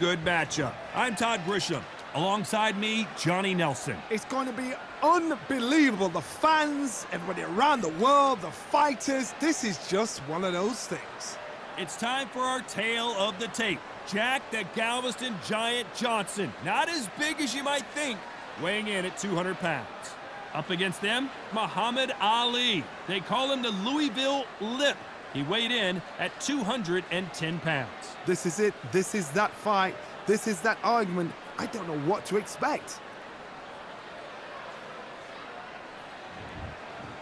Good matchup. I'm Todd Grisham. Alongside me, Johnny Nelson. It's going to be unbelievable. The fans, everybody around the world, the fighters. This is just one of those things. It's time for our tale of the tape. Jack the Galveston Giant Johnson. Not as big as you might think, weighing in at 200 pounds. Up against them, Muhammad Ali. They call him the Louisville Lip. He weighed in at 210 pounds. This is it. This is that fight. This is that argument. I don't know what to expect.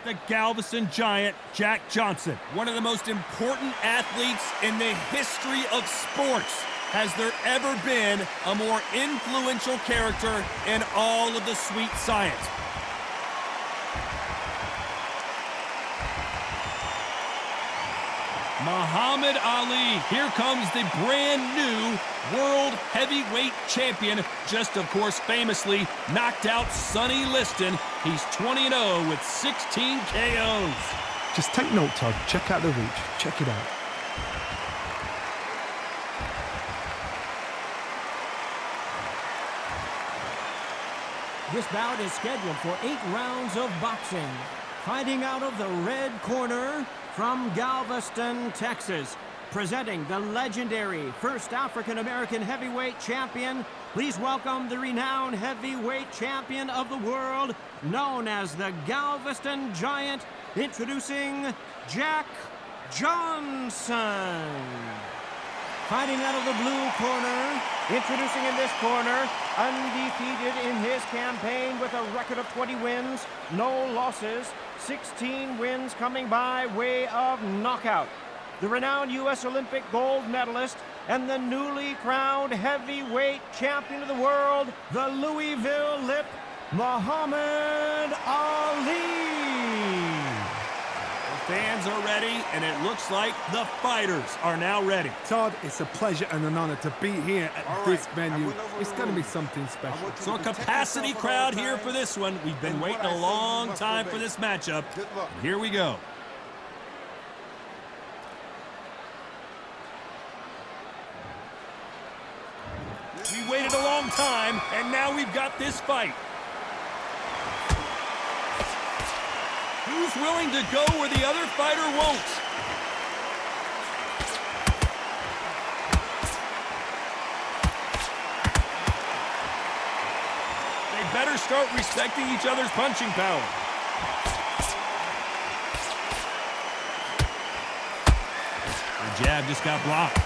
The Galveston Giant, Jack Johnson, one of the most important athletes in the history of sports. Has there ever been a more influential character in all of the sweet science? Muhammad Ali, here comes the brand new world heavyweight champion, just of course famously knocked out Sonny Liston. He's 20-0 with 16 KOs. Just take note, Todd. Check out the reach. Check it out. This bout is scheduled for 8 rounds of boxing. Fighting out of the red corner from Galveston, Texas, presenting the legendary first African-American heavyweight champion. Please welcome the renowned heavyweight champion of the world, known as the Galveston Giant, introducing Jack Johnson. Fighting out of the blue corner, introducing in this corner, undefeated in his campaign with a record of 20 wins, no losses, 16 wins coming by way of knockout. The renowned U.S. Olympic gold medalist and the newly crowned heavyweight champion of the world, the Louisville Lip, Muhammad Ali. The fans are ready, and it looks like the fighters are now ready. Todd, it's a pleasure and an honor to be here at this venue. It's going to be something special. So a capacity crowd here for this one. We've been waiting a long time for this matchup. And here we go. We waited a long time, and now we've got this fight. Who's willing to go where the other fighter won't? They better start respecting each other's punching power. The jab just got blocked.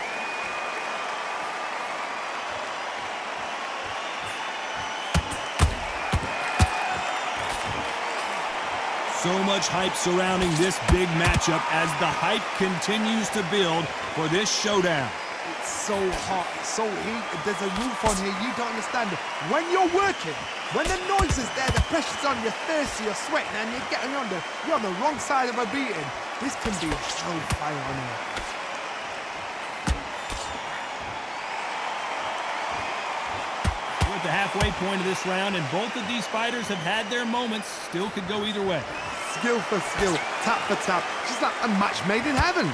So much hype surrounding this big matchup as the hype continues to build for this showdown. It's so hot, it's so heated. There's a roof on here. You don't understand it. When you're working, when the noise is there, the pressure's on, you're thirsty, you're sweating, and you're on the wrong side of a beating. This can be a hellfire on here. We're at the halfway point of this round, and both of these fighters have had their moments. Still could go either way. Skill for skill, tap for tap, just like a match made in heaven.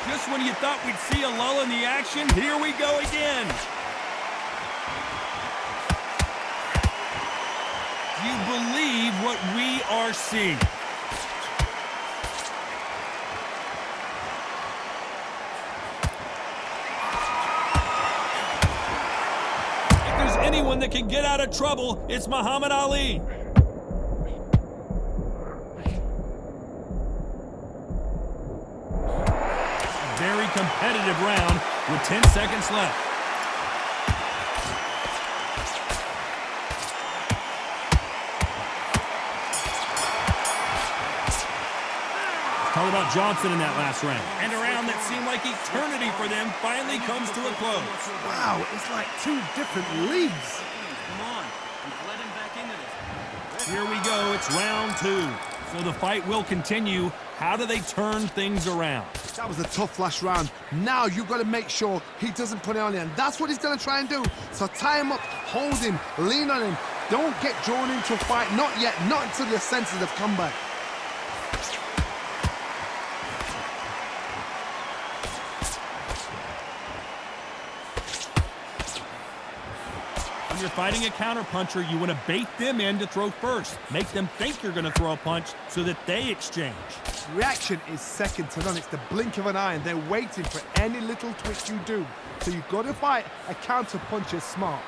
Just when you thought we'd see a lull in the action, here we go again. Do you believe what we are seeing? Anyone that can get out of trouble, it's Muhammad Ali. A very competitive round with 10 seconds left. Talk about Johnson in that last round. And a round that seemed like eternity for them finally comes to a close. Wow, it's like two different leagues. Come on, we've let him back into this. Here we go, it's round 2. So the fight will continue. How do they turn things around? That was a tough last round. Now you've got to make sure he doesn't put it on you, and that's what he's going to try and do. So tie him up, hold him, lean on him. Don't get drawn into a fight, not yet, not until your senses have come back. When you're fighting a counterpuncher, you want to bait them in to throw first. Make them think you're going to throw a punch so that they exchange. Reaction is second to none. It's the blink of an eye, and they're waiting for any little twitch you do. So you've got to fight a counterpuncher smart.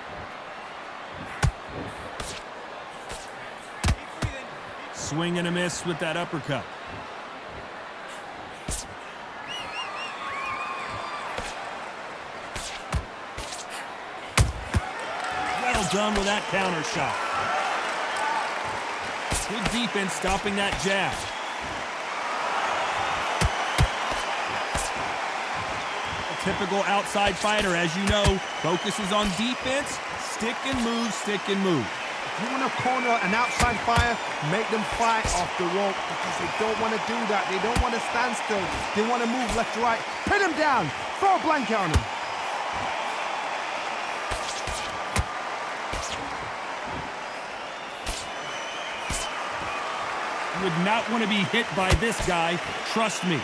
Swing and a miss with that uppercut. Well done with that counter shot. Good defense stopping that jab. A typical outside fighter, as you know, focuses on defense, stick and move, stick and move. If you want to corner an outside fighter, make them fight off the rope because they don't want to do that. They don't want to stand still. They want to move left to right. Pin them down. Throw a blanket on them. You would not want to be hit by this guy. Trust me.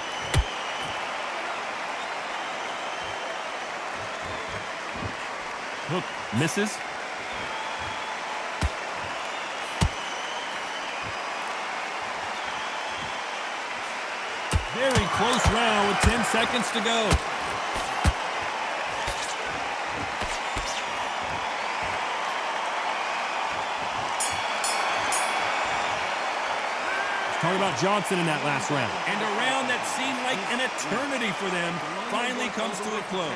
Hook misses. Very close round with 10 seconds to go. Talk about Johnson in that last round. And a round that seemed like an eternity for them finally comes to a close.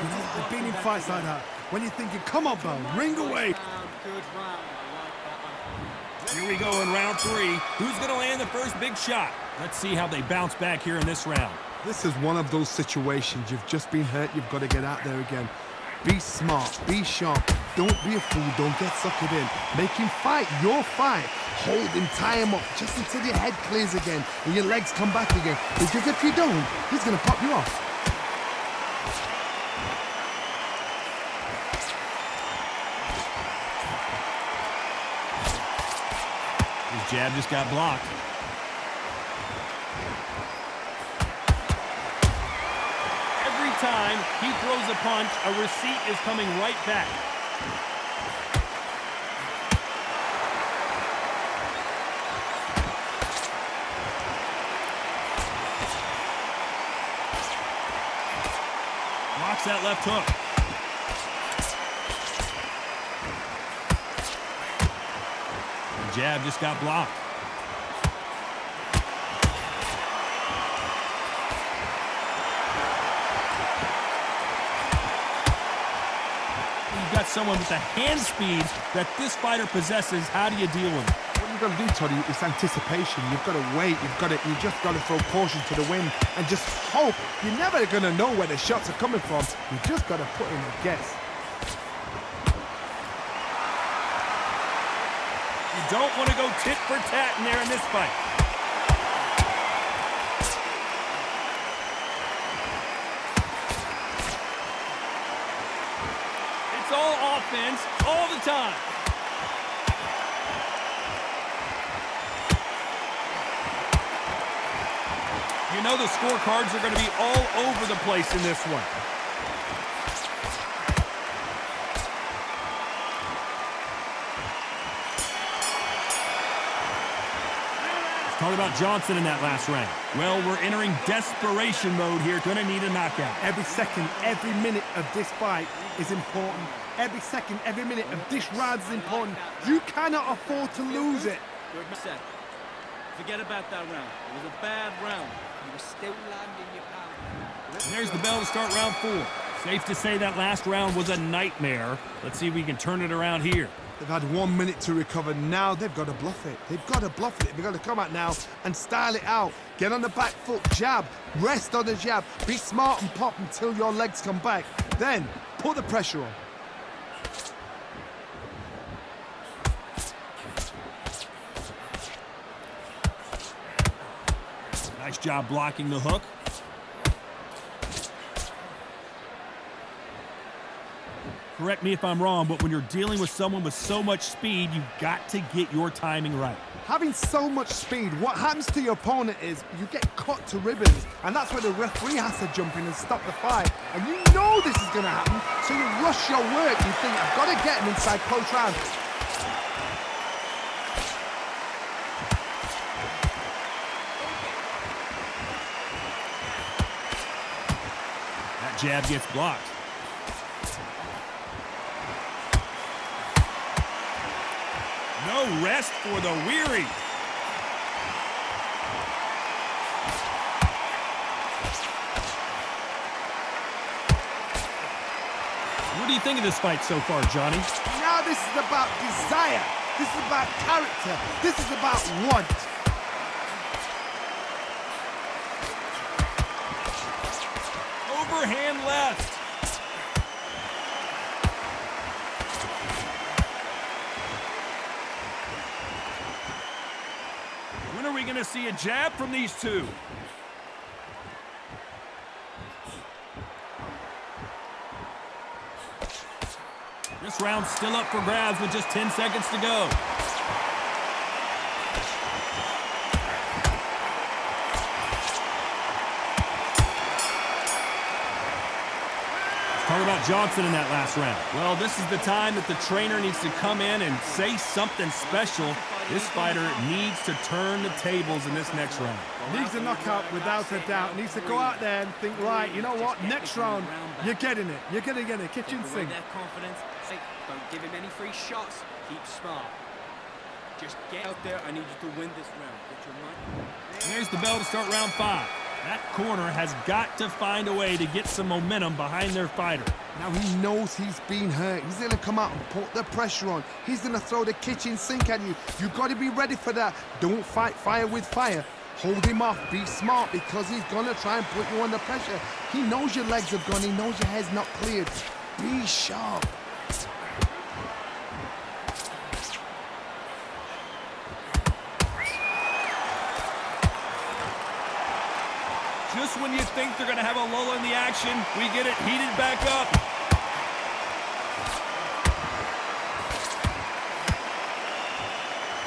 You know, I've been in fights like that. When you're thinking, come on, Bo, ring away. Here we go in round 3. Who's going to land the first big shot? Let's see how they bounce back here in this round. This is one of those situations. You've just been hurt. You've got to get out there again. Be smart. Be sharp. Don't be a fool. Don't get suckered in. Make him fight your fight. Hold him, tie him up just until your head clears again and your legs come back again. Because if you don't, he's going to pop you off. His jab just got blocked. Every time he throws a punch, a receipt is coming right back. Blocks that left hook. The jab just got blocked. You've got someone with the hand speed that this fighter possesses. How do you deal with it? What you've got to do, Toddy, is anticipation. You've got to wait. You just got to throw caution to the wind and just hope. You're never going to know where the shots are coming from. You just got to put in a guess. You don't want to go tit for tat in there in this fight. It's all offense all the time. You know the scorecards are going to be all over the place in this one. Let's talk about Johnson in that last round. Well, we're entering desperation mode here. Going to need a knockout. Every second, every minute of this fight is important. Every second, every minute of this round is important. You cannot afford to lose it. Forget about that round. It was a bad round. You were still landing your power. And there's the bell to start round 4. Safe to say that last round was a nightmare. Let's see if we can turn it around here. They've had 1 minute to recover. Now they've got to bluff it. They've got to bluff it. They've got to come out now and style it out. Get on the back foot, jab, rest on the jab. Be smart and pop until your legs come back. Then put the pressure on. Nice job blocking the hook. Correct me if I'm wrong, but when you're dealing with someone with so much speed, you've got to get your timing right. Having so much speed, what happens to your opponent is you get cut to ribbons, and that's where the referee has to jump in and stop the fight. And you know this is going to happen, so you rush your work. You think, I've got to get him inside close round. That jab gets blocked. No rest for the weary. What do you think of this fight so far, Johnny? Now this is about desire. This is about character. This is about want. Overhand left. When are we going to see a jab from these two? This round's still up for grabs with just 10 seconds to go. Talk about Johnson in that last round. Well, this is the time that the trainer needs to come in and say something special. This fighter needs to turn the tables in this next round. Needs a knockout without a doubt. Needs to go out there and think, right, you know what, next round, you're getting it. You're going to get it. Kitchen sink. Their confidence. Don't give him any free shots. Keep smart. Just get out there. I need you to win this round. Get your mind. There's the bell to start round 5. That corner has got to find a way to get some momentum behind their fighter. Now he knows he's been hurt. He's going to come out and put the pressure on. He's going to throw the kitchen sink at you. You've got to be ready for that. Don't fight fire with fire. Hold him off. Be smart because he's going to try and put you under pressure. He knows your legs have gone. He knows your head's not cleared. Be sharp. Just when you think they're going to have a lull in the action, we get it heated back up.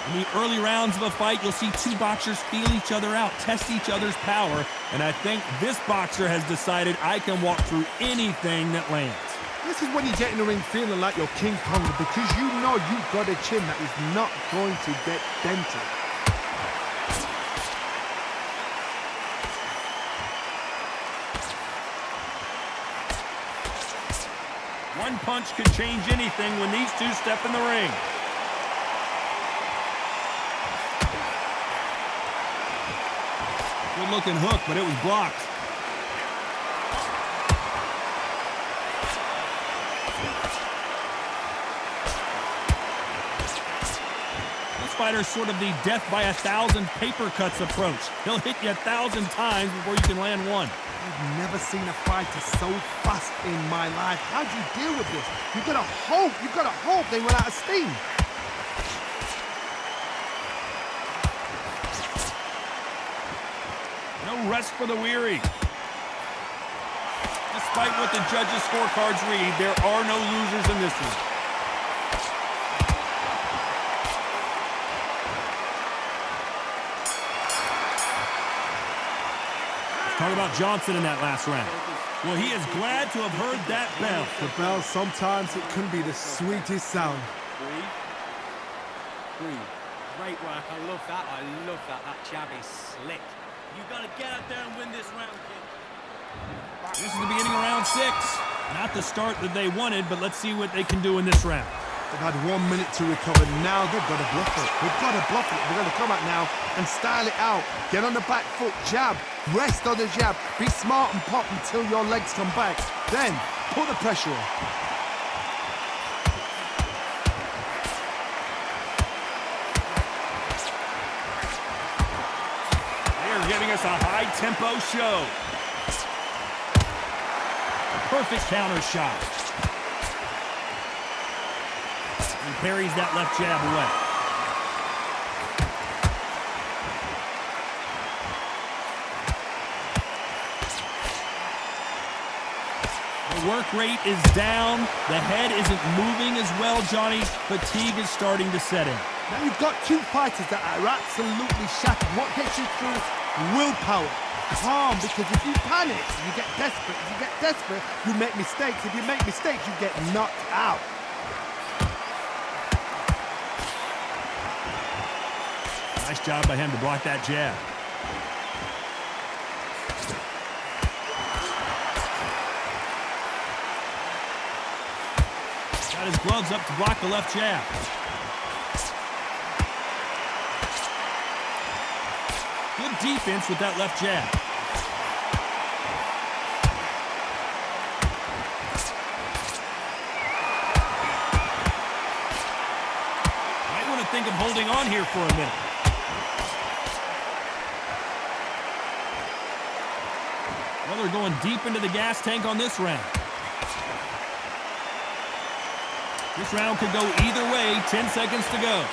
In the early rounds of a fight, you'll see two boxers feel each other out, test each other's power, and I think this boxer has decided I can walk through anything that lands. This is when you get in the ring feeling like you're King Kong because you know you've got a chin that is not going to get dented. One punch could change anything when these two step in the ring. Good-looking hook, but it was blocked. This fighter's sort of the death by 1,000 paper cuts approach. He'll hit you 1,000 times before you can land one. I've never seen a fighter so fast in my life. How do you deal with this? You've got to hope they run out of steam. No rest for the weary. Despite what the judges' scorecards read, there are no losers in this one. Talk about Johnson in that last round. Well, he is glad to have heard that bell. The bell, sometimes it can be the sweetest sound. Breathe. Great work. I love that. I love that. That jab is slick. You got to get out there and win this round, kid. This is the beginning of round 6. Not the start that they wanted, but let's see what they can do in this round. They've had 1 minute to recover. Now they've got to bluff it. They've got to bluff it. They've got to come out now and style it out. Get on the back foot, jab, rest on the jab. Be smart and pop until your legs come back. Then put the pressure on. They're giving us a high-tempo show. A perfect counter shot. And parries that left jab away. work rate is down. The head isn't moving as well, Johnny. Fatigue is starting to set in. Now you've got two fighters that are absolutely shattered. What gets you through? Willpower. Calm, because if you panic, you get desperate. If you get desperate, you make mistakes. If you make mistakes, you get knocked out. Nice job by him to block that jab. Got his gloves up to block the left jab. Good defense with that left jab. Might want to think of holding on here for a minute. Well, they're going deep into the gas tank on this round. This round could go either way. 10 seconds to go.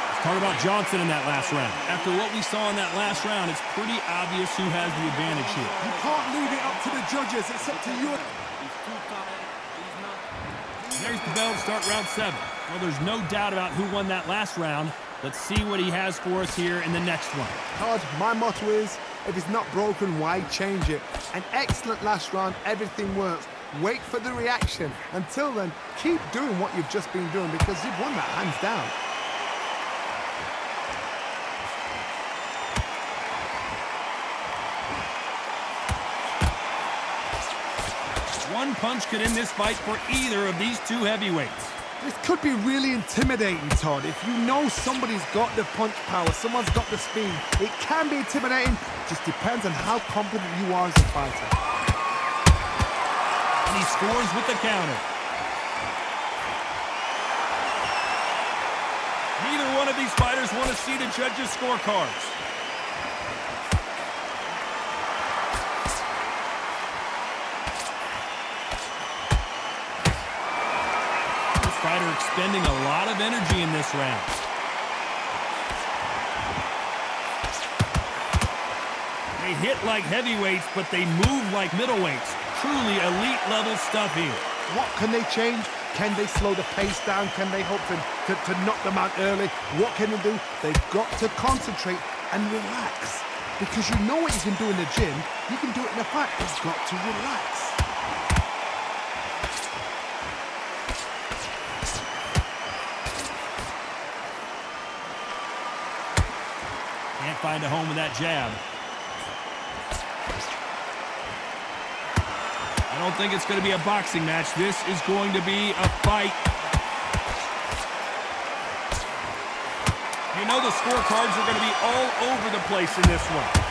Let's talk about Johnson in that last round. After what we saw in that last round, it's pretty obvious who has the advantage here. You can't leave it up to the judges. It's up to you. He's too tired. He's not. There's the bell to start round 7. Well, there's no doubt about who won that last round. Let's see what he has for us here in the next one. Todd, my motto is, if it's not broken, why change it? An excellent last round, everything works. Wait for the reaction. Until then, keep doing what you've just been doing because you've won that hands down. One punch could end this fight for either of these two heavyweights. This could be really intimidating, Todd. If you know somebody's got the punch power, someone's got the speed, it can be intimidating. Just depends on how confident you are as a fighter. And he scores with the counter. Neither one of these fighters want to see the judges' scorecards. Fighter expending a lot of energy in this round. They hit like heavyweights, but they move like middleweights. Truly elite level stuff here. What can they change? Can they slow the pace down? Can they hope to knock them out early? What can they do? They've got to concentrate and relax. Because you know what you can do in the gym, you can do it in a fight. You've got to relax. Can't find a home with that jab. I don't think it's going to be a boxing match. This is going to be a fight. You know the scorecards are going to be all over the place in this one.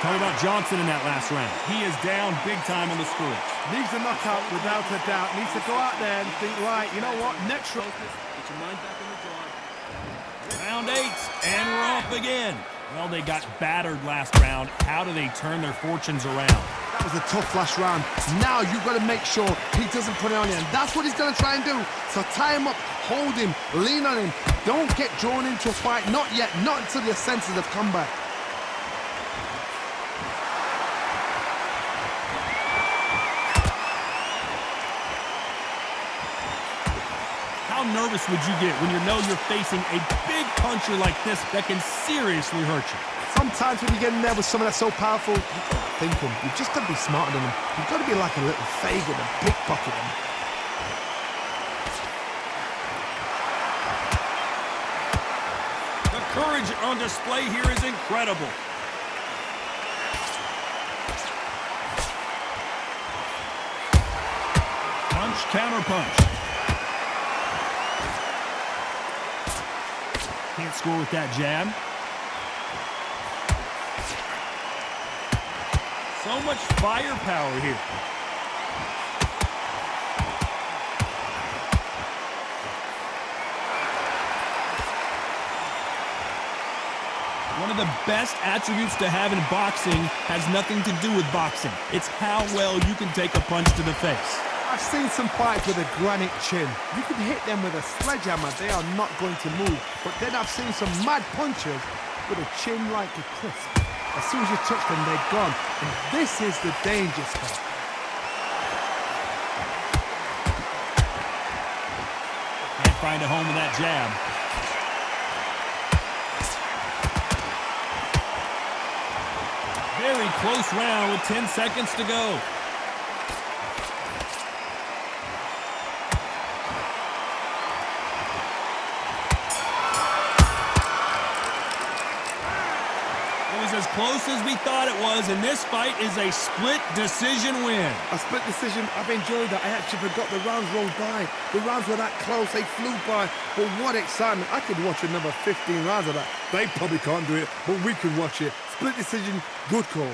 Talk about Johnson in that last round. He is down big time on the scores. Needs a knockout without a doubt. Needs to go out there and think, right, you know what, next round. Get your mind back on the drive. Round 8, and we're off again. Well, they got battered last round. How do they turn their fortunes around? That was a tough last round. Now you've got to make sure he doesn't put it on you, and that's what he's going to try and do. So tie him up, hold him, lean on him. Don't get drawn into a fight. Not yet. Not until your senses have come back. How nervous would you get when you know you're facing a big puncher like this that can seriously hurt you? Sometimes when you get in there with someone that's so powerful, you've got to think him. You've just got to be smarter than him. You've got to be like a little Fagin and pickpocket him. The courage on display here is incredible. Punch, counter punch. Can't score with that jab. So much firepower here. One of the best attributes to have in boxing has nothing to do with boxing. It's how well you can take a punch to the face. I've seen some fights with a granite chin. You can hit them with a sledgehammer, they are not going to move. But then I've seen some mad punchers with a chin like a crisp. As soon as you touch them, they're gone. And this is the danger stuff. Can't find a home with that jab. Very close round with 10 seconds to go. It was as close as we thought it was, and this fight is a split decision win. A split decision, I've enjoyed that. I actually forgot the rounds rolled by. The rounds were that close, they flew by. But what excitement. I could watch another 15 rounds of that. They probably can't do it, but we can watch it. Split decision, good call.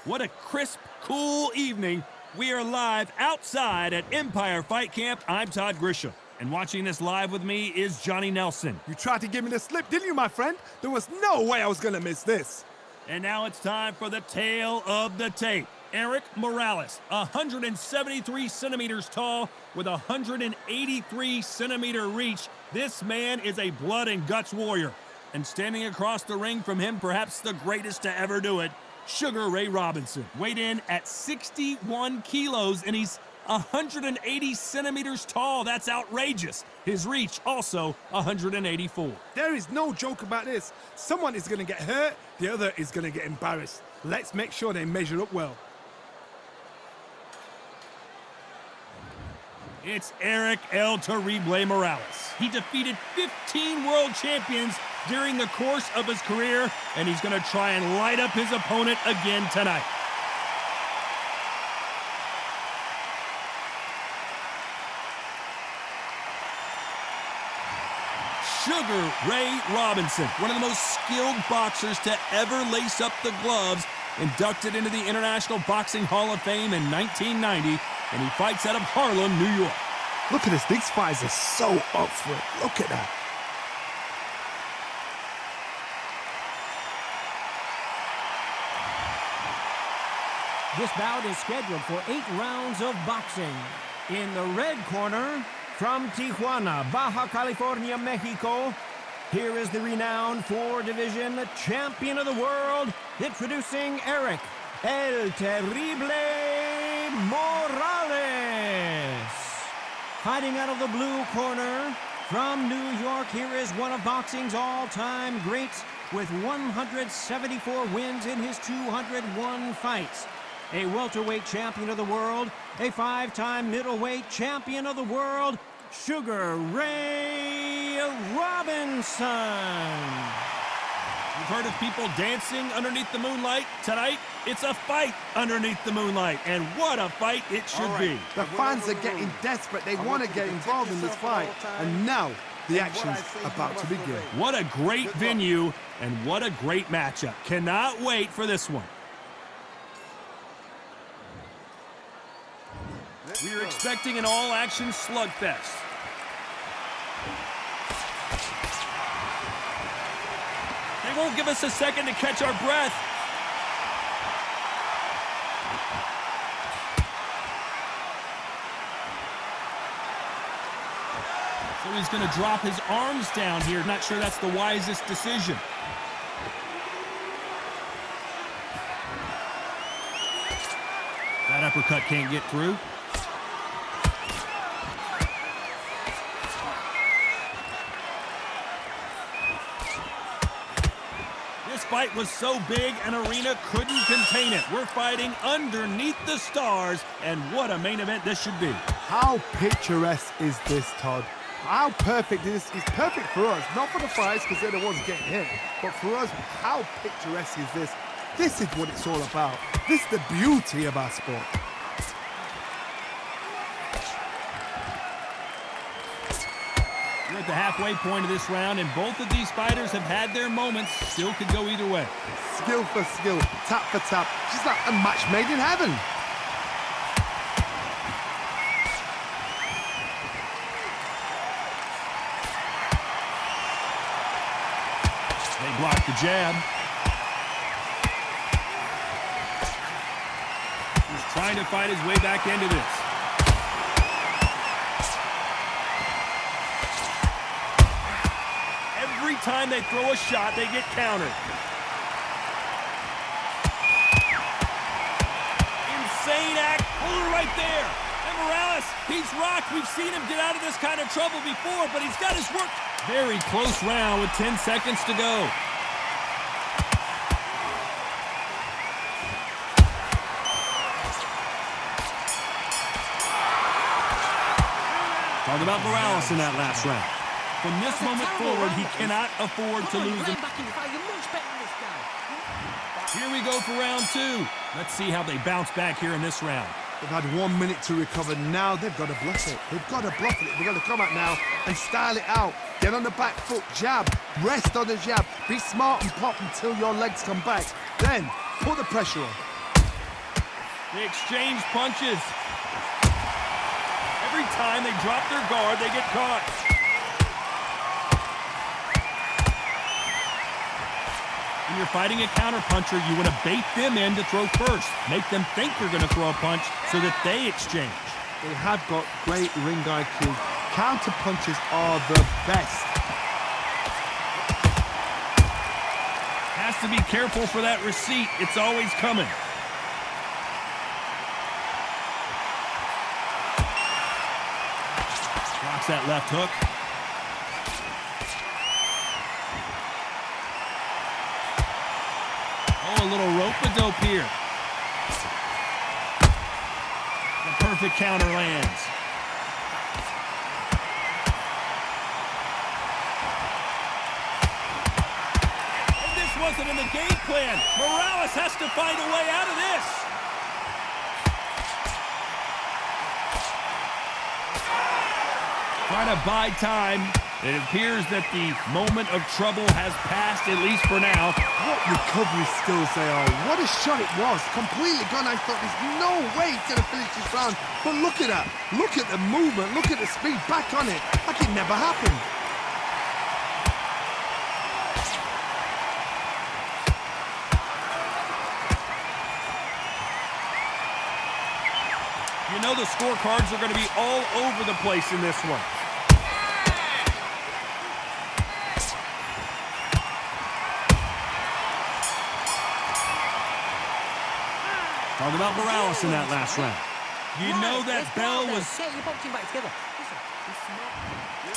What a crisp, cool evening. We are live outside at Empire Fight Camp. I'm Todd Grisham. And watching this live with me is Johnny Nelson. You tried to give me the slip, didn't you, my friend? There was no way I was going to miss this. And now it's time for the tale of the tape. Erik Morales, 173 centimeters tall with 183 centimeter reach. This man is a blood and guts warrior. And standing across the ring from him, perhaps the greatest to ever do it, Sugar Ray Robinson. Weighed in at 61 kilos, and he's 180 centimeters tall. That's outrageous. His reach also 184. There is no joke about this. Someone is going to get hurt, the other is going to get embarrassed. Let's make sure they measure up well. It's Erik El Terrible Morales. He defeated 15 world champions during the course of his career, and he's going to try and light up his opponent again tonight. Sugar Ray Robinson, one of the most skilled boxers to ever lace up the gloves, inducted into the International Boxing Hall of Fame in 1990, and he fights out of Harlem, New York. Look at this. These fighters are so up for it. Look at that. This bout is scheduled for 8 rounds of boxing. In the red corner, from Tijuana, Baja California, Mexico, here is the renowned 4-division champion of the world, introducing Erik El Terrible Morales. Fighting out of the blue corner, from New York, here is one of boxing's all-time greats with 174 wins in his 201 fights. A welterweight champion of the world, a 5-time middleweight champion of the world, Sugar Ray Robinson. You've heard of people dancing underneath the moonlight? Tonight, it's a fight underneath the moonlight, and what a fight it should be. The fans are getting desperate. They want to get involved in this fight. And now, the action's about to begin. What a great venue, and what a great matchup. Cannot wait for this one. We are expecting an all-action slugfest. They won't give us a second to catch our breath. So he's going to drop his arms down here. Not sure that's the wisest decision. That uppercut can't get through. This fight was so big, an arena couldn't contain it. We're fighting underneath the stars, and what a main event this should be. How picturesque is this, Todd? How perfect is this? It's perfect for us, not for the fighters because they're the ones getting hit, but for us, how picturesque is this? This is what it's all about. This is the beauty of our sport. We're at the halfway point of this round, and both of these fighters have had their moments. Still could go either way. Skill for skill, tap for tap, just like a match made in heaven. They blocked the jab. He's trying to fight his way back into this. Every time they throw a shot, they get countered. Insane act, puller right there. And Morales, he's rocked. We've seen him get out of this kind of trouble before, but he's got his work. Very close round with 10 seconds to go. Talk about Morales in that last round. From this moment forward, he cannot afford to lose him. Here we go for round 2. Let's see how they bounce back here in this round. They've had 1 minute to recover. Now they've got to bluff it. They've got to bluff it. They've got to come out now and style it out. Get on the back foot, jab, rest on the jab. Be smart and pop until your legs come back. Then put the pressure on. They exchange punches. Every time they drop their guard, they get caught. When you're fighting a counterpuncher, you want to bait them in to throw first. Make them think you're going to throw a punch so that they exchange. They have got great ring IQ. Counter punches are the best. Has to be careful for that receipt. It's always coming. Blocks that left hook. Oh, a little rope-a-dope here. The perfect counter lands. And this wasn't in the game plan. Morales has to find a way out of this. Trying to buy time. It appears that the moment of trouble has passed, at least for now. What recovery skills they are. What a shot it was. Completely gone. I thought there's no way he's going to finish this round. But look at that. Look at the movement. Look at the speed. Back on it. Like it never happened. You know the scorecards are going to be all over the place in this one. Talk about Morales in that last round. You know that bell was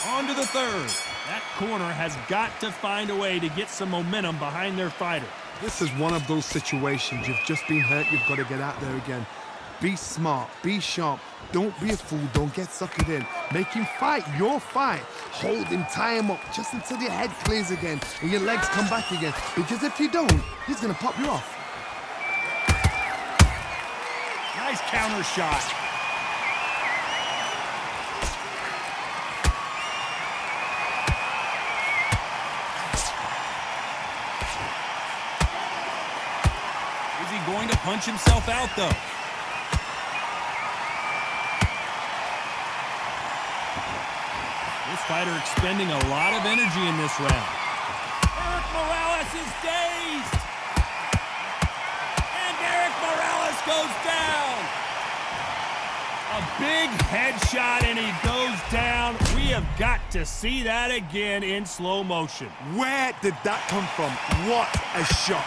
on to the third. That corner has got to find a way to get some momentum behind their fighter. This is one of those situations. You've just been hurt. You've got to get out there again. Be smart. Be sharp. Don't be a fool. Don't get suckered in. Make him fight your fight. Hold him, tie him up just until your head clears again and your legs come back again. Because if you don't, he's going to pop you off. Nice counter shot. Is he going to punch himself out, though? This fighter expending a lot of energy in this round. Eric Morales is dazed. And Eric Morales goes down. A big headshot and he goes down. We have got to see that again in slow motion. Where did that come from? What a shot.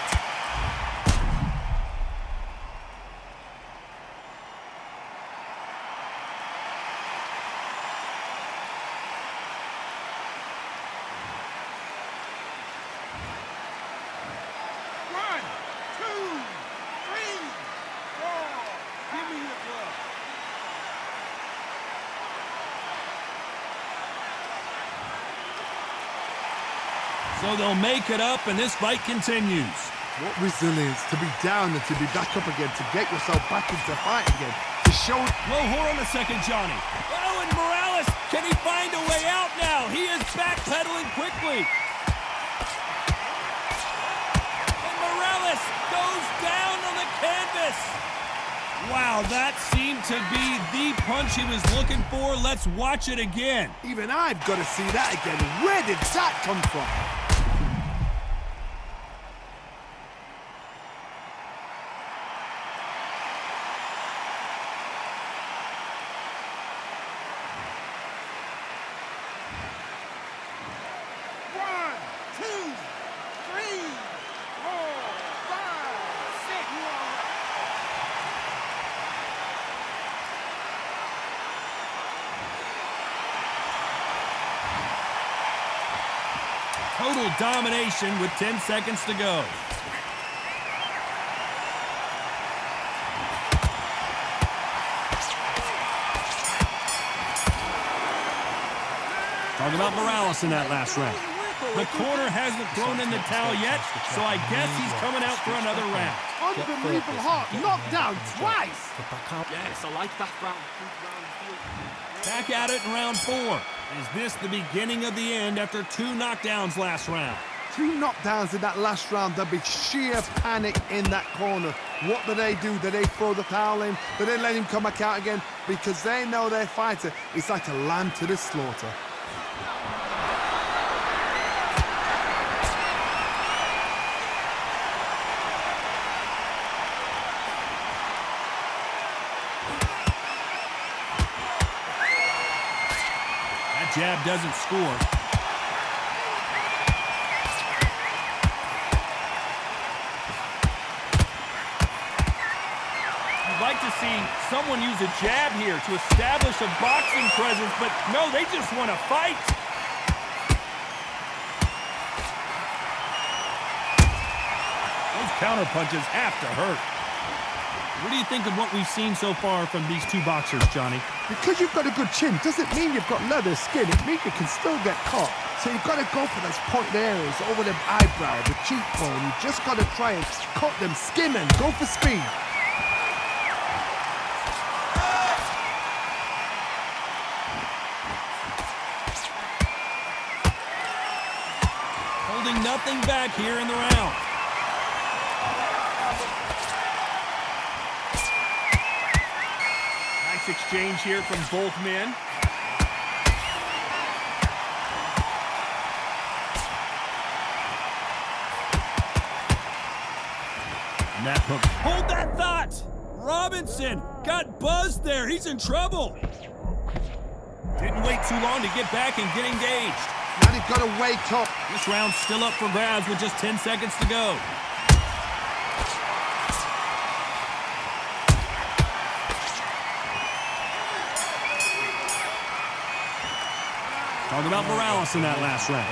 So they'll make it up, and this fight continues. What resilience to be down and to be back up again, to get yourself back into fight again, to show... Whoa, hold on a second, Johnny. Oh, and Morales, can he find a way out now? He is backpedaling quickly. And Morales goes down on the canvas. Wow, that seemed to be the punch he was looking for. Let's watch it again. Even I've got to see that again. Where did that come from? Total domination with 10 seconds to go. Talk about Morales in that last round. The corner hasn't thrown in the towel yet, so I guess he's coming out for another round. Unbelievable heart, knocked down twice. Yes, I like that round. Back at it in round 4. Is this the beginning of the end after 2 knockdowns last round? 2 knockdowns in that last round. There'll be sheer panic in that corner. what do? Do they throw the towel in? Do they let him come back out again? Because they know their fighter is like a lamb to the slaughter. That jab doesn't score. Like to see someone use a jab here to establish a boxing presence, but no, they just want to fight. Those counter punches have to hurt. What do you think of what we've seen so far from these two boxers, Johnny? Because you've got a good chin doesn't mean you've got leather skin. It means you can still get caught. So you've got to go for those pointed areas over the eyebrow, the cheekbone. You just got to try and cut them, skin and go for speed. Holding nothing back here in the round. Nice exchange here from both men. And that hook. Hold that thought! Robinson got buzzed there. He's in trouble. Didn't wait too long to get back and get engaged. Now they've got to wake up. This round's still up for grabs with just 10 seconds to go. Talk about Morales in that last round.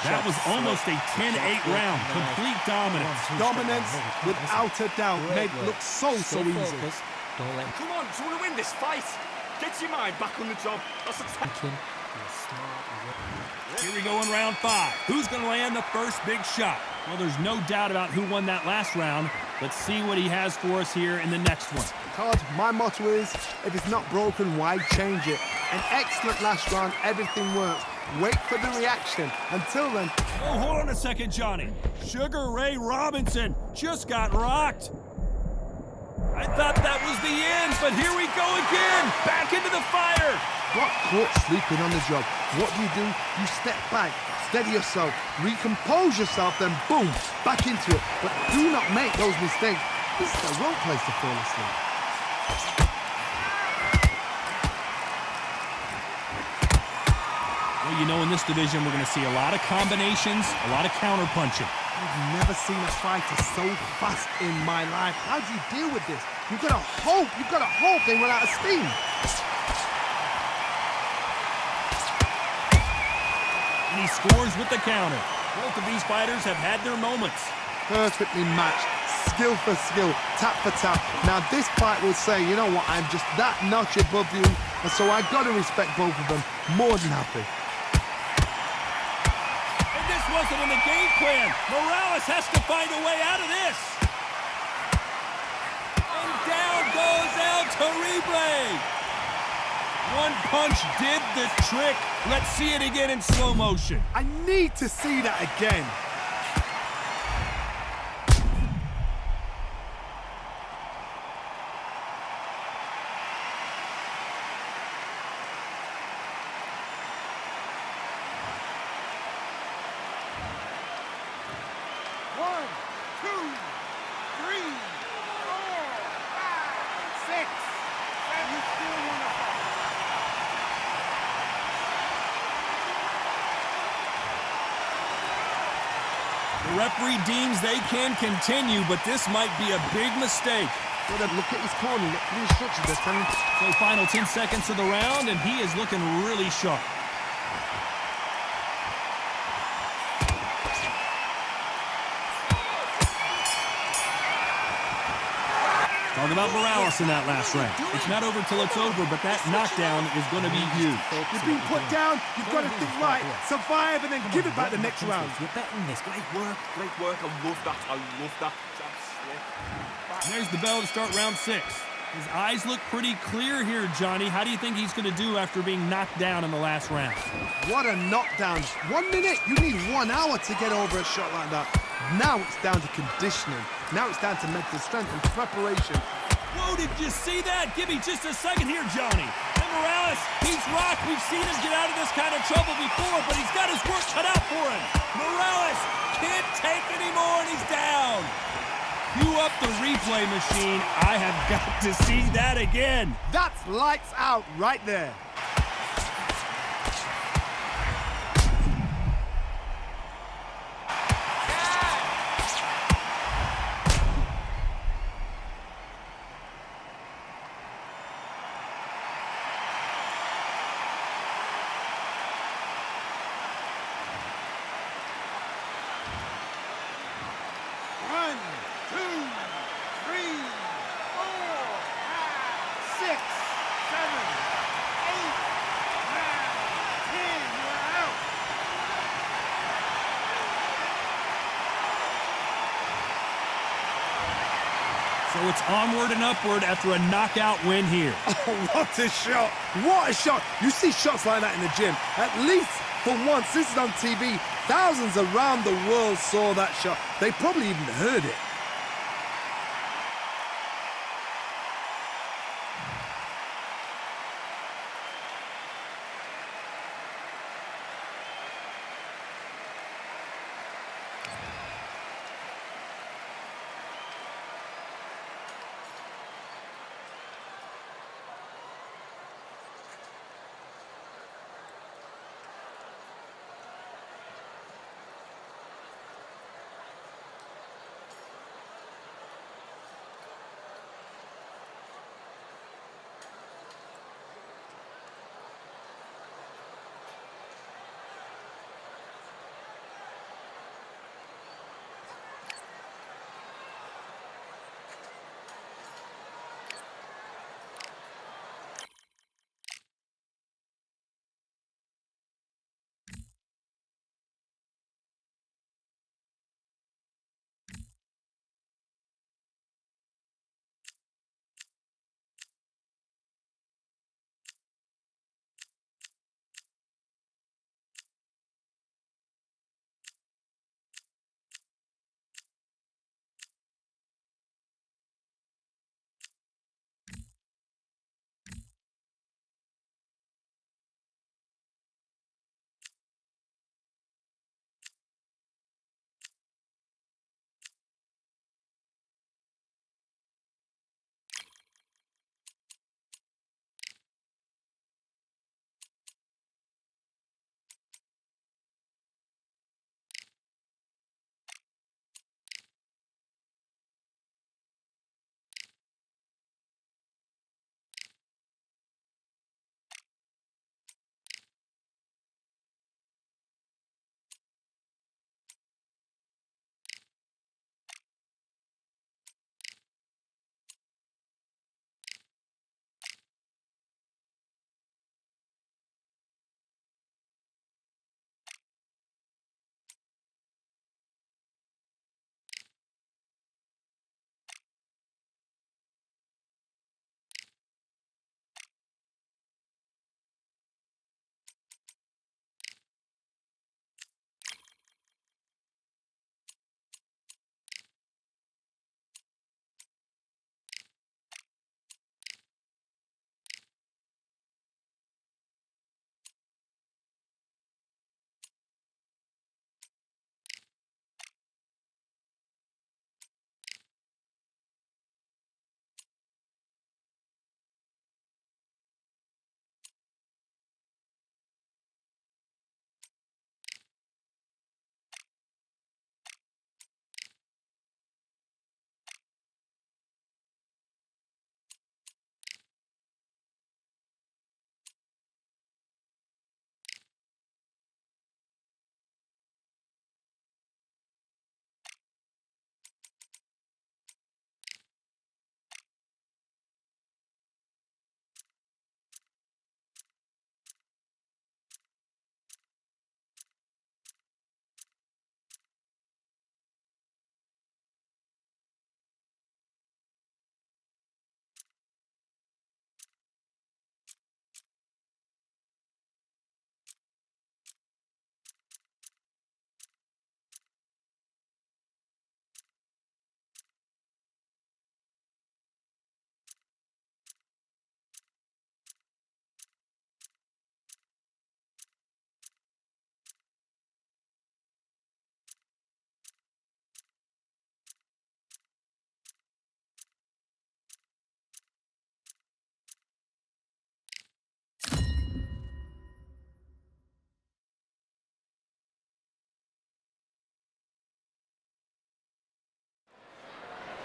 That was almost a 10-8 round. Complete dominance. Dominance, without a doubt, made it look so easy. Come on, do you want to win this fight? Get your mind back on the job. That's a Here we go in round 5. Who's going to land the first big shot? Well, there's no doubt about who won that last round. Let's see what he has for us here in the next one. Todd, my motto is, if it's not broken, why change it? An excellent last round, everything works. Wait for the reaction. Until then... Oh, hold on a second, Johnny. Sugar Ray Robinson just got rocked. I thought that was the end, but here we go again. Back into the fire. Got caught sleeping on the job. What do? You step back, steady yourself, recompose yourself, then boom, back into it. But do not make those mistakes. This is the wrong place to fall asleep. Well, you know, in this division, we're going to see a lot of combinations, a lot of counter punching. I've never seen a fighter so fast in my life. How do you deal with this? You've got to hope they run out of steam. And he scores with the counter. Both of these fighters have had their moments. Perfectly matched, skill for skill, tap for tap. Now this fight will say, you know what, I'm just that notch above you, and so I got to respect both of them. More than happy. And this wasn't in the game plan. Morales has to find a way out of this. And down goes El Terrible. One punch did the trick. Let's see it again in slow motion. I need to see that again. The referee deems they can continue, but this might be a big mistake. Well, then look at his corner, look at the instructions they're telling him. So final 10 seconds of the round, and he is looking really sharp. Talk about Morales in that last round. It's not over till it's over, but that knockdown is going to be huge. You've been put down, you've got to think right, survive, and then give it back the next round. You're betting this. Great work. I love that. Jab slip. And there's the bell to start round 6. His eyes look pretty clear here, Johnny. How do you think he's going to do after being knocked down in the last round? What a knockdown. 1 minute, you need 1 hour to get over a shot like that. Now it's down to conditioning. Now it's down to mental strength and preparation. Whoa, did you see that? Give me just a second here, Johnny. And Morales, he's rocked. We've seen him get out of this kind of trouble before, but he's got his work cut out for him. Morales can't take anymore, and he's down. Cue up the replay machine. I have got to see that again. That's lights out right there. So it's onward and upward after a knockout win here. Oh, what a shot! What a shot! You see shots like that in the gym. At least for once, this is on TV. Thousands around the world saw that shot. They probably even heard it.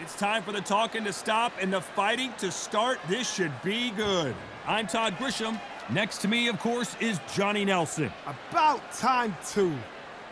It's time for the talking to stop and the fighting to start. This should be good. I'm Todd Grisham. Next to me, of course, is Johnny Nelson. About time, too.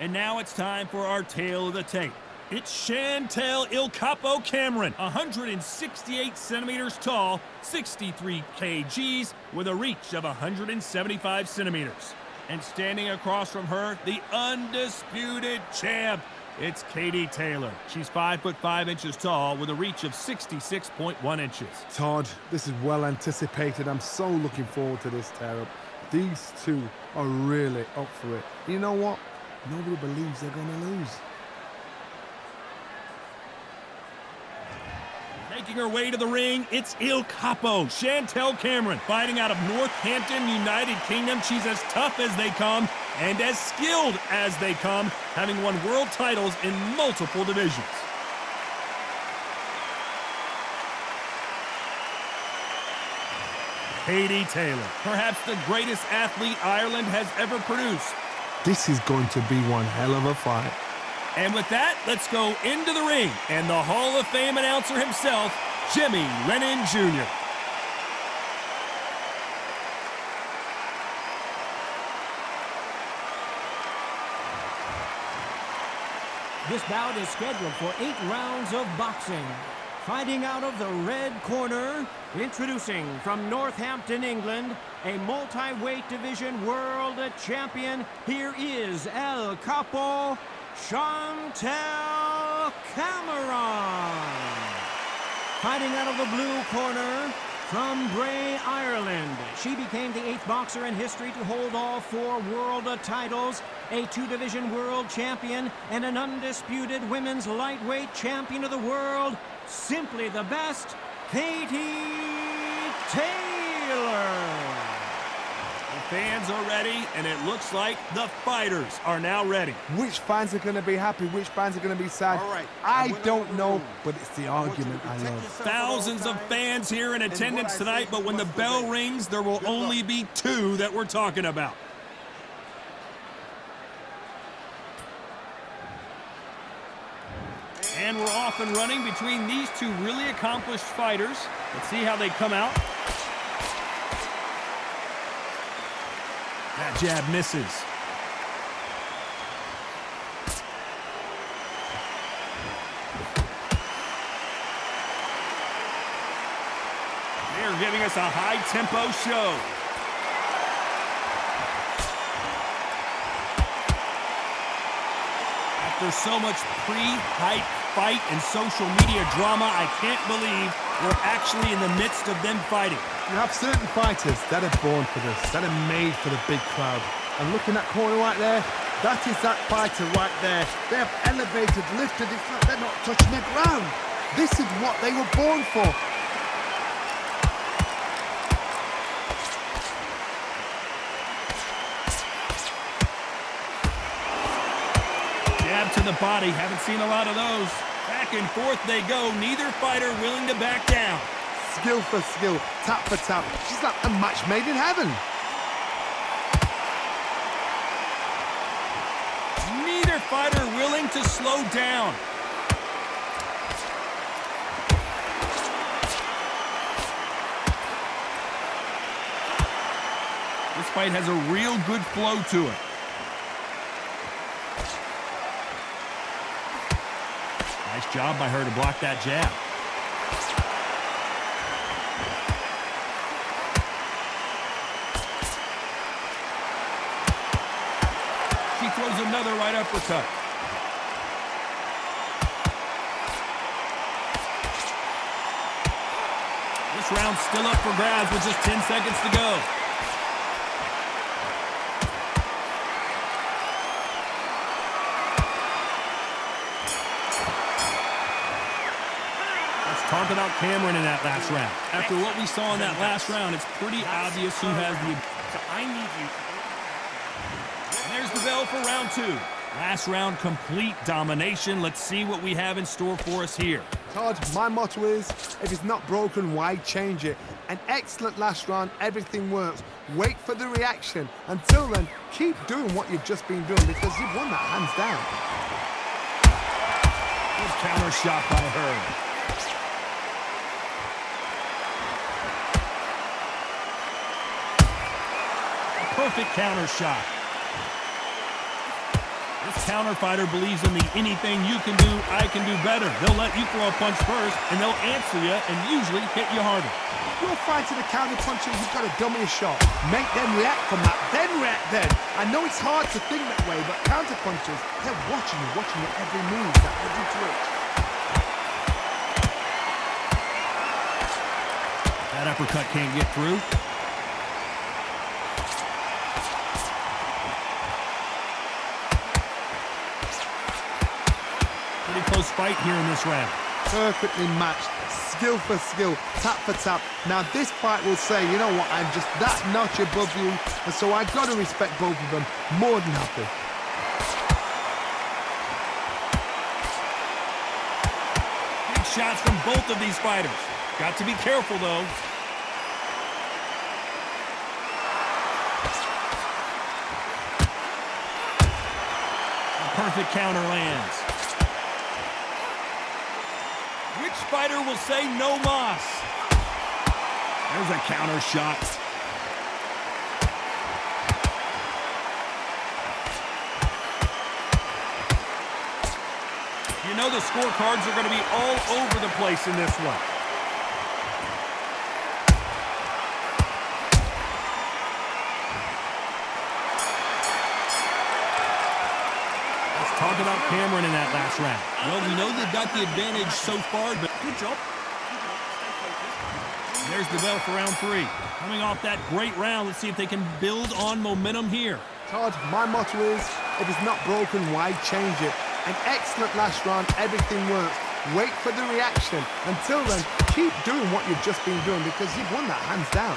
And now it's time for our tale of the tape. It's Chantel Il Capo Cameron, 168 centimeters tall, 63 kgs, with a reach of 175 centimeters. And standing across from her, the undisputed champ, it's Katie Taylor. She's 5'5" tall with a reach of 66.1 inches. Todd, this is well anticipated. I'm so looking forward to this tear-up. These two are really up for it. You know what? Nobody believes they're going to lose. Making her way to the ring, it's Il Capo, Chantel Cameron, fighting out of Northampton, United Kingdom. She's as tough as they come and as skilled as they come, having won world titles in multiple divisions. Katie Taylor, perhaps the greatest athlete Ireland has ever produced. This is going to be one hell of a fight. And with that, let's go into the ring and the Hall of Fame announcer himself, Jimmy Lennon Jr. This bout is scheduled for 8 rounds of boxing. Fighting out of the red corner, introducing from Northampton, England, a multi-weight division world champion. Here is El Capo, Chantel Cameron. Fighting out of the blue corner, from Bray, Ireland, she became the 8th boxer in history to hold all 4 world titles, a 2-division world champion, and an undisputed women's lightweight champion of the world. Simply the best, Katie Taylor. The fans are ready, and it looks like the fighters are now ready. Which fans are going to be happy? Which fans are going to be sad? All right, I don't know, but it's the argument I love. Thousands of fans here in attendance tonight, but when the bell rings, there will only be 2 that we're talking about. And we're off and running between these 2 really accomplished fighters. Let's see how they come out. That jab misses. They're giving us a high-tempo show. After so much pre-hype fight and social media drama, I can't believe we're actually in the midst of them fighting. You have certain fighters that are born for this, that are made for the big crowd. And looking at that corner right there, that is that fighter right there. They have elevated, lifted, it's like they're not touching the ground. This is what they were born for. Jab to the body, haven't seen a lot of those. Back and forth they go, neither fighter willing to back down. Skill for skill, tap for tap. She's like a match made in heaven. Neither fighter willing to slow down. This fight has a real good flow to it. Nice job by her to block that jab. She throws another right uppercut. This round's still up for grabs with just 10 seconds to go. Let's talk about Cameron in that last round. After what we saw in that last round, it's pretty obvious who has the... So I need you. And there's the bell for round 2. Last round, complete domination. Let's see what we have in store for us here. Todd, my motto is, if it's not broken, why change it? An excellent last round, everything works. Wait for the reaction. Until then, keep doing what you've just been doing because you've won that hands down. Good counter shot by her. perfect counter shot. This counter fighter believes in the anything you can do, I can do better. They'll let you throw a punch first, and they'll answer you and usually hit you harder. You're fighting the counter puncher, you've got to dummy a shot. Make them react from that, then react then. I know it's hard to think that way, but counter punchers, they're watching your every move, that every twitch. That uppercut can't get through. Pretty close fight here in this round. Perfectly matched, skill for skill, tap for tap. Now this fight will say, you know what, I'm just that notch above you, and so I've got to respect both of them more than happy. Big shots from both of these fighters. Got to be careful though. A perfect counter lands. Which fighter will say no mas? There's a counter shot. You know the scorecards are going to be all over the place in this one. Let's talk about Cameron in that last round. Well, we know they've got the advantage so far, but good job. There's the bell for round 3. Coming off that great round, let's see if they can build on momentum here. Todd, my motto is, if it's not broken, why change it? An excellent last round, everything works. Wait for the reaction. Until then, keep doing what you've just been doing because you've won that hands down.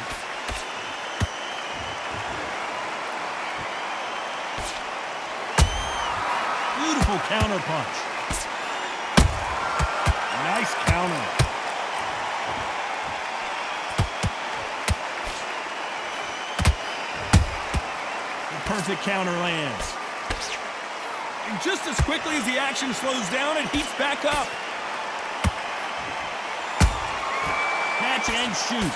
Beautiful counter punch. Nice counter. Perfect counter lands. And just as quickly as the action slows down, it heats back up. Catch and shoot.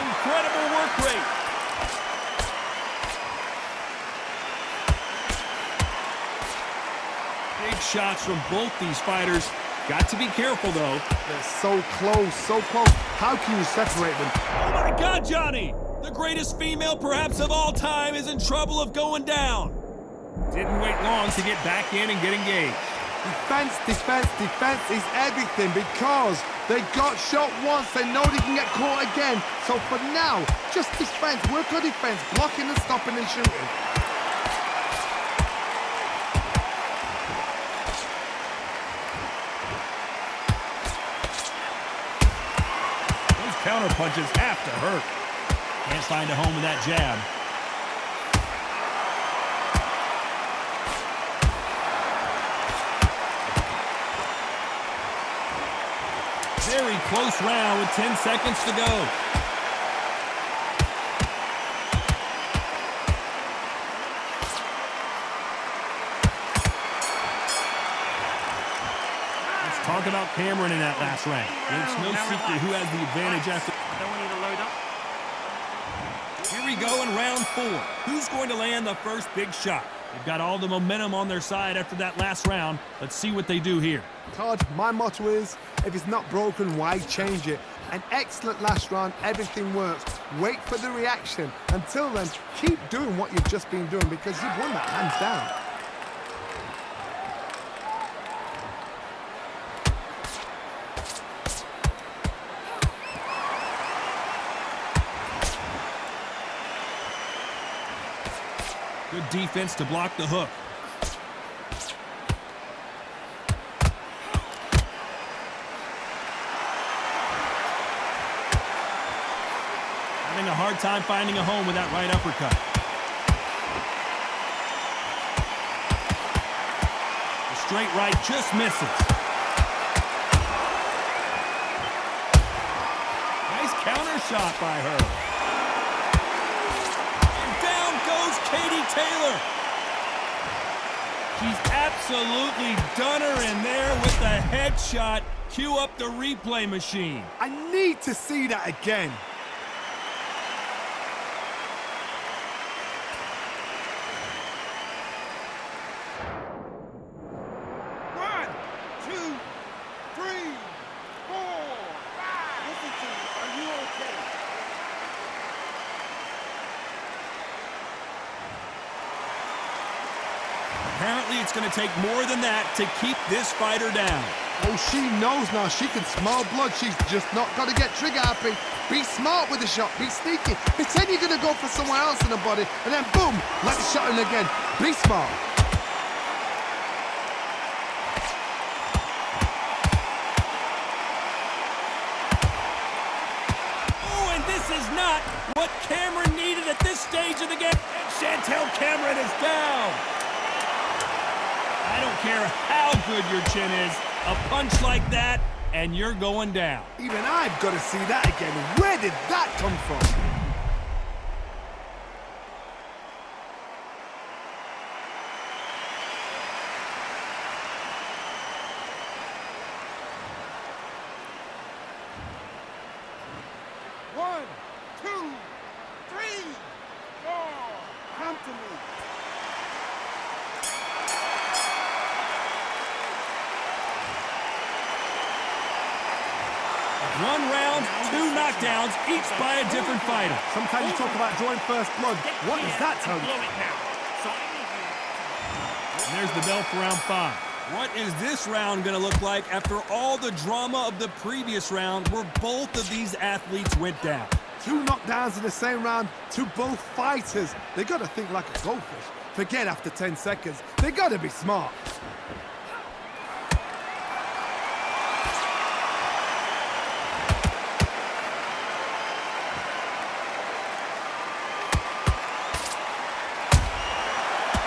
Incredible work rate. Big shots from both these fighters. Got to be careful, though. They're so close, so close. How can you separate them? Oh, my God, Johnny! The greatest female, perhaps, of all time is in trouble of going down. Didn't wait long to get back in and get engaged. Defense, defense, defense is everything because they got shot once. They know they can get caught again. So for now, just defense. Work on defense. Blocking and stopping and shooting. Counter punches have to hurt. Can't find a home with that jab. Very close round with 10 seconds to go. Talk about Cameron in that last round. It's no secret who has the advantage after. I don't want you to load up. Here we go in round 4. Who's going to land the first big shot? They've got all the momentum on their side after that last round. Let's see what they do here. Todd, my motto is, if it's not broken, why change it? An excellent last round, everything works. Wait for the reaction. Until then, keep doing what you've just been doing because you've won that hands down. Good defense to block the hook. Having a hard time finding a home with that right uppercut. The straight right just misses. Nice counter shot by her. Katie Taylor. She's absolutely done her in there with the headshot, Cue up the replay machine. I need to see that again. One, two, three, four, five. Listen to me. Are you okay? Apparently, it's going to take more than that to keep this fighter down. Oh, she knows now. She can smell blood. She's just not got to get trigger happy. Be smart with the shot. Be sneaky. Pretend you're going to go for someone else in the body, and then boom, let the shot in again. Be smart. Oh, and this is not what Cameron needed at this stage of the game. And Chantel Cameron is down. I don't care how good your chin is. A punch like that, and you're going down. Even I've got to see that again. Where did that come from? One, two, three, four. Come to me. One round, two knockdowns, each by a different fighter. Sometimes you talk about drawing first blood. What does that tell you? And there's the bell for round 5. What is this round going to look like after all the drama of the previous round where both of these athletes went down? 2 knockdowns in the same round to both fighters. They got to think like a goldfish. Forget after 10 seconds. They got to be smart.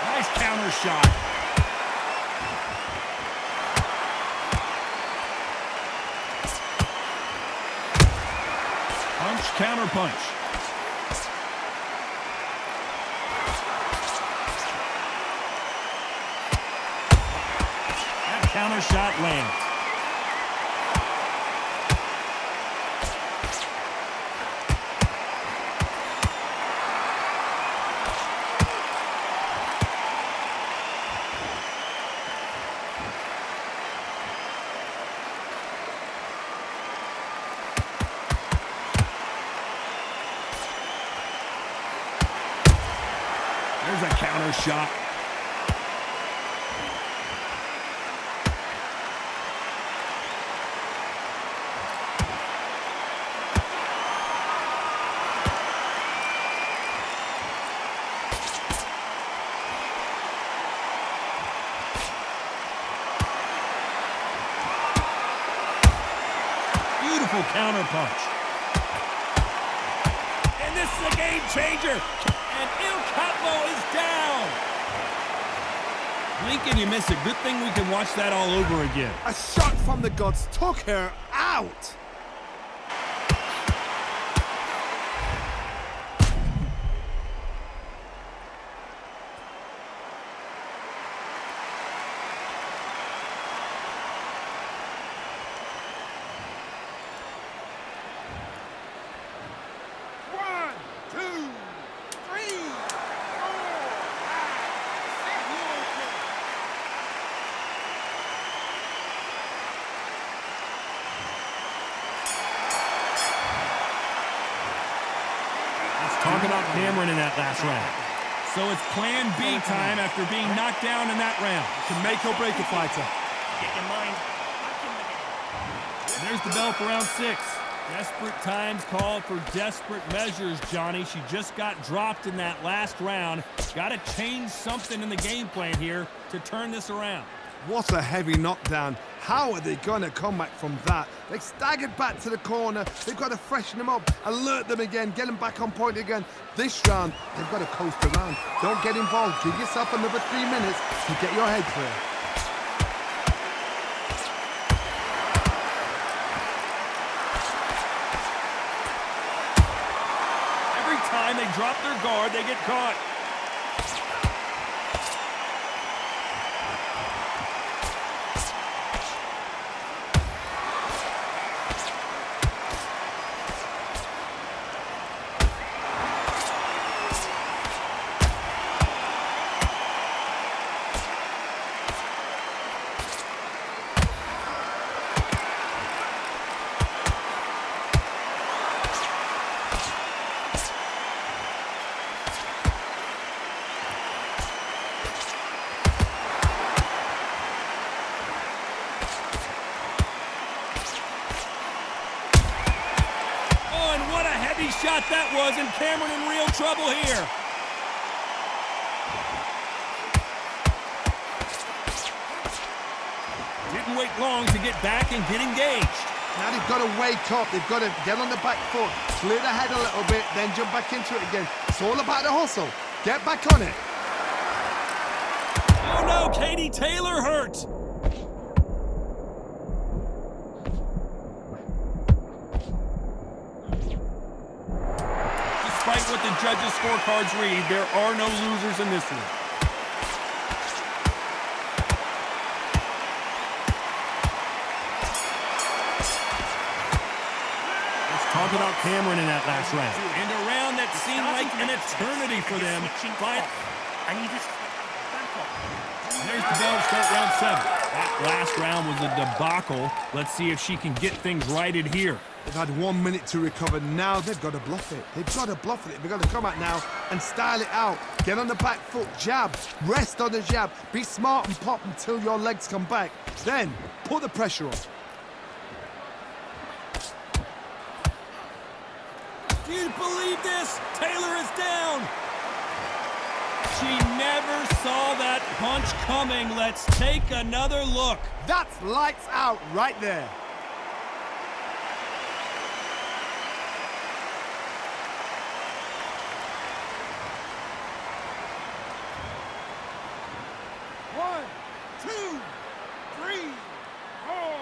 Nice counter shot. Punch, counter punch. That counter shot lands. There's a counter shot. Beautiful counter punch. And this is a game changer. And Il Capo is down. Blink and you miss it. Good thing we can watch that all over again. A shot from the gods took her out. One, two, three, four, five. You okay? Let's talk about Cameron in that last round. So it's plan B time after being knocked down in that round. Can make or break a fighter. Get your mind. And there's the bell for round 6. Desperate times call for desperate measures, Johnny. She just got dropped in that last round. Got to change something in the game plan here to turn this around. What a heavy knockdown. How are they going to come back from that? They staggered back to the corner. They've got to freshen them up, alert them again, get them back on point again. This round, they've got to coast around. Don't get involved. Give yourself another 3 minutes to get your head clear. Every time they drop their guard, they get caught. Heavy shot that was, and Cameron in real trouble here. Didn't wait long to get back and get engaged. Now they've got to wake up. They've got to get on the back foot, clear the head a little bit, then jump back into it again. It's all about the hustle. Get back on it. Oh no, Katie Taylor hurt. Despite what the judges' scorecards read, there are no losers in this one. Talk about Cameron in that last round. And a round that seemed like an eternity for them. And you just back off. And there's the bell to start round 7. That last round was a debacle. Let's see if she can get things righted here. They've had 1 minute to recover. Now they've got to bluff it. They've got to bluff it. They've got to come out now and style it out. Get on the back foot, jab, rest on the jab. Be smart and pop until your legs come back. Then put the pressure on. Do you believe this? Taylor is down. She never saw that punch coming. Let's take another look. That's lights out right there. One, two, three, four,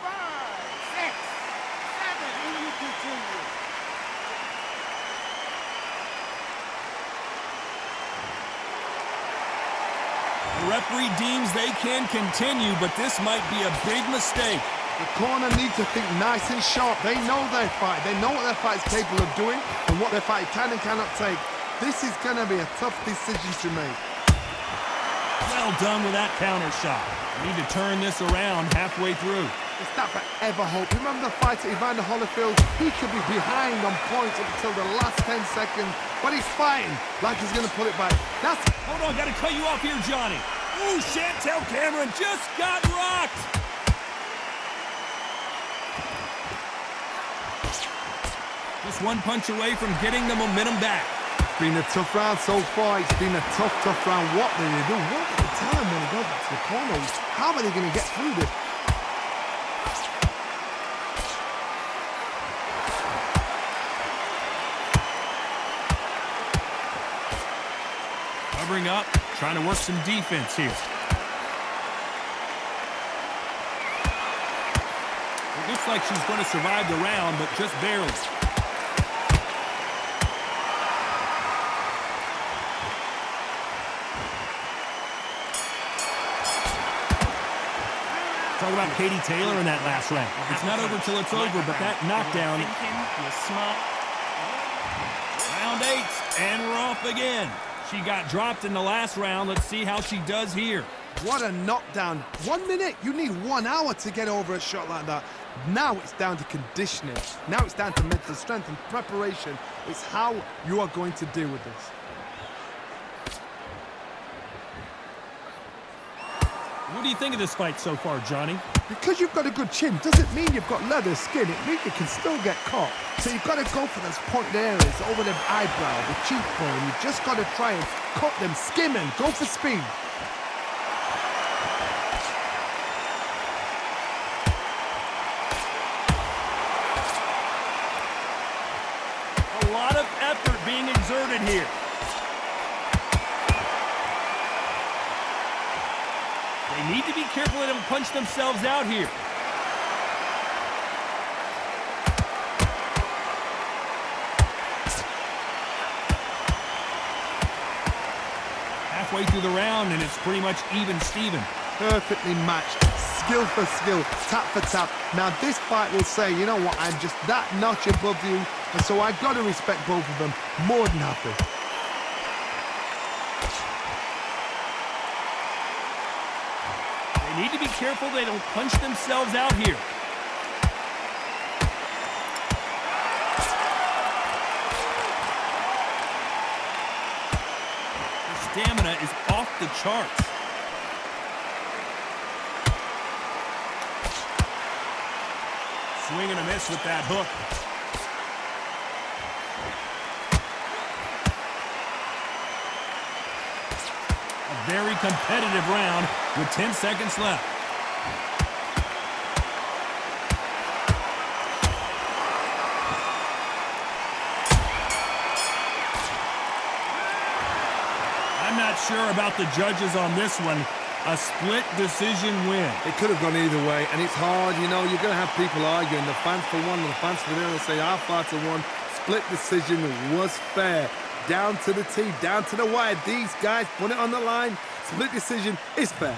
five, six, seven, and you continue. The referee deems they can continue, but this might be a big mistake. The corner needs to think nice and sharp. They know their fight. They know what their fight is capable of doing and what their fight can and cannot take. This is going to be a tough decision to make. Well done with that counter shot. Need to turn this around halfway through. It's that forever hope. Remember the fight at Evander Holyfield? He could be behind on points up until the last 10 seconds, but he's fighting like he's going to pull it back. That's... Hold on, got to cut you off here, Johnny. Ooh, Chantel Cameron just got rocked. Just one punch away from getting the momentum back. It's been a tough round so far. It's been a tough round. What do they do? What do they tell him when he goes back to the corner? How are they going to get through this? Covering up, trying to work some defense here. It looks like she's going to survive the round, but just barely. Talk about Katie Taylor in that last round. It's not over till it's over, but that knockdown. You're smart. Round 8, and we're off again. She got dropped in the last round. Let's see how she does here. What a knockdown. 1 minute? You need 1 hour to get over a shot like that. Now it's down to conditioning. Now it's down to mental strength and preparation. It's how you are going to deal with this. What do you think of this fight so far, Johnny? Because you've got a good chin doesn't mean you've got leather skin. It means you can still get caught. So you've got to go for those pointed areas over the eyebrow, the cheekbone. You've just got to try and cut them, skim and go for speed. A lot of effort being exerted here. They need to be careful they don't punch themselves out here. Halfway through the round, and it's pretty much even Steven. Perfectly matched, skill for skill, tap for tap. Now this fight will say, you know what, I'm just that notch above you, and so I've got to respect both of them more than happy. They need to be careful they don't punch themselves out here. Their stamina is off the charts. Swing and a miss with that hook. very competitive round with 10 seconds left. I'm not sure about the judges on this one. A split decision win. It could have gone either way, and it's hard, you know, you're going to have people arguing, the fans for one and the fans for the other, say our fighter won. Split decision was fair. Down to the T, down to the wire. These guys put it on the line. Split decision is fair.